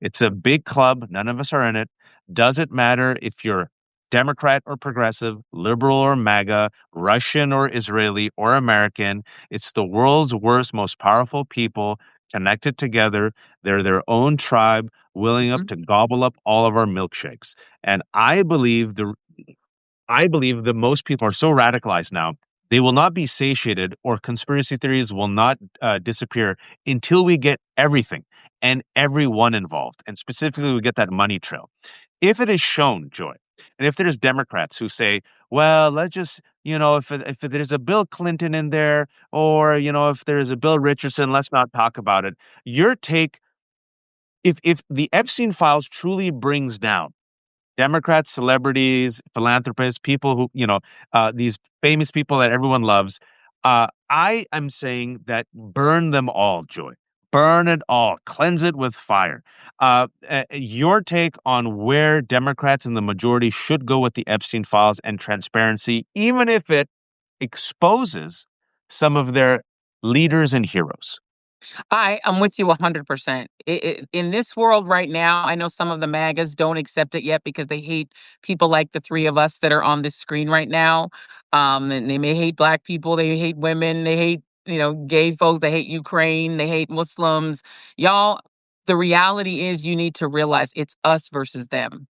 It's a big club. None of us are in it. Doesn't matter if you're Democrat or progressive, liberal or MAGA, Russian or Israeli or American. It's the world's worst, most powerful people connected together. They're their own tribe, willing up to gobble up all of our milkshakes. And I believe that most people are so radicalized now, they will not be satiated, or conspiracy theories will not disappear until we get everything and everyone involved. And specifically, we get that money trail. If it is shown, Joy, and if there's Democrats who say, well, let's just, if there's a Bill Clinton in there, or, if there's a Bill Richardson, let's not talk about it. Your take, if the Epstein files truly brings down Democrats, celebrities, philanthropists, people who, these famous people that everyone loves. I am saying that burn them all, Joy. Burn it all. Cleanse it with fire. Your take on where Democrats and the majority should go with the Epstein files and transparency, even if it exposes some of their leaders and heroes. I'm with you 100%. In this world right now, I know some of the MAGAs don't accept it yet because they hate people like the three of us that are on this screen right now. And they may hate Black people, they hate women, they hate, gay folks, they hate Ukraine, they hate Muslims. Y'all, the reality is you need to realize it's us versus them,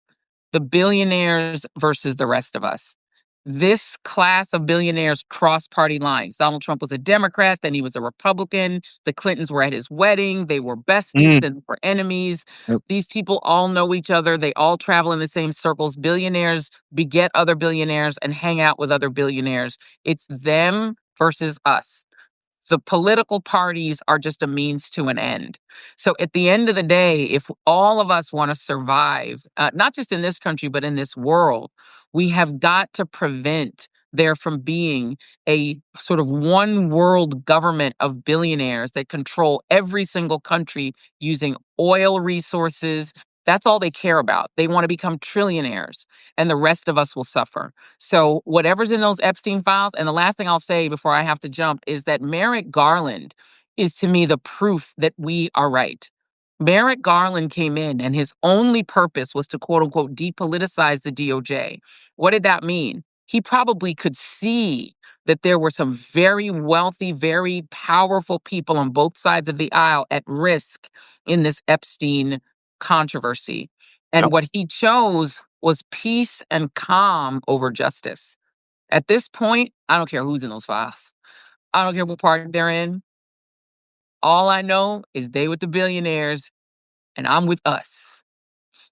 the billionaires versus the rest of us. This class of billionaires cross party lines. Donald Trump was a Democrat, then he was a Republican. The Clintons were at his wedding. They were besties, then were enemies. Yep. These people all know each other. They all travel in the same circles. Billionaires beget other billionaires and hang out with other billionaires. It's them versus us. The political parties are just a means to an end. So at the end of the day, if all of us want to survive, not just in this country, but in this world, we have got to prevent there from being a sort of one world government of billionaires that control every single country using oil resources. That's all they care about. They want to become trillionaires, and the rest of us will suffer. So whatever's in those Epstein files, and the last thing I'll say before I have to jump is that Merrick Garland is to me the proof that we are right. Merrick Garland came in and his only purpose was to quote unquote depoliticize the DOJ. What did that mean? He probably could see that there were some very wealthy, very powerful people on both sides of the aisle at risk in this Epstein controversy. And Yep. what he chose was peace and calm over justice. At this point, I don't care who's in those files. I don't care what party they're in. All I know is they with the billionaires and I'm with us.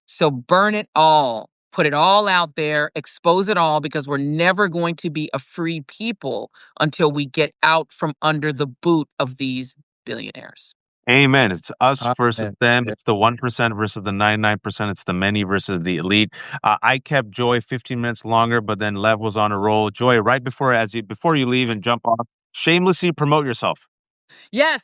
So burn it all. Put it all out there, expose it all, because we're never going to be a free people until we get out from under the boot of these billionaires. Amen. It's us versus Amen. them. Yeah. It's the 1% versus the 99%. It's the many versus the elite. I kept Joy 15 minutes longer, but then Lev was on a roll. Joy, right before you leave and jump off, shamelessly promote yourself. Yes.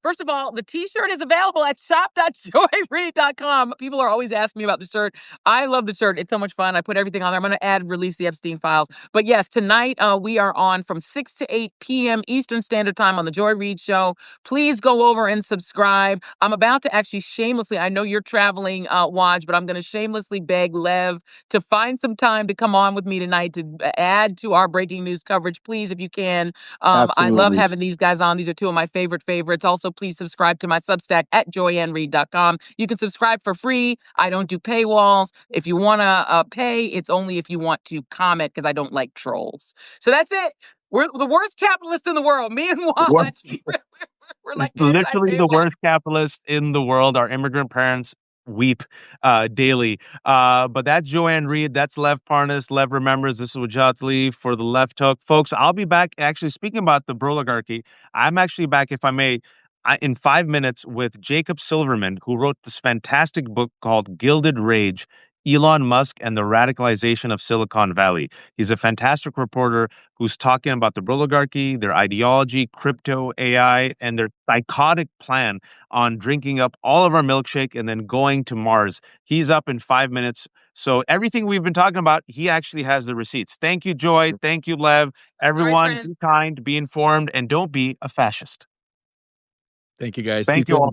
First of all, the t-shirt is available at shop.joyreid.com. People are always asking me about the shirt. I love the shirt. It's so much fun. I put everything on there. I'm going to release the Epstein files. But yes, tonight we are on from 6 to 8 p.m. Eastern Standard Time on the Joy Reid Show. Please go over and subscribe. I'm about to actually shamelessly, I know you're traveling, Waj, but I'm going to shamelessly beg Lev to find some time to come on with me tonight to add to our breaking news coverage. Please, if you can. I love having these guys on. These are two of my favorites. Also, please subscribe to my Substack at joyandreid.com. You can subscribe for free. I don't do paywalls. If you want to pay, it's only if you want to comment, because I don't like trolls. So that's it. We're the worst capitalists in the world. Me and What? Watch. We're like Literally the anti-paywall. worst capitalists in the world. Our immigrant parents weep daily. But that's Joanne Reid. That's Lev Parnas. Lev remembers. This is Wajahat for the Left Hook. Folks, I'll be back. Actually, speaking about the oligarchy, I'm actually back, if I may, in 5 minutes with Jacob Silverman, who wrote this fantastic book called Gilded Rage: Elon Musk and the Radicalization of Silicon Valley. He's a fantastic reporter who's talking about the oligarchy, their ideology, crypto, AI, and their psychotic plan on drinking up all of our milkshake and then going to Mars. He's up in 5 minutes. So everything we've been talking about, he actually has the receipts. Thank you, Joy. Thank you, Lev. All Everyone, right, be kind, be informed, and don't be a fascist. Thank you, guys. Thank you all.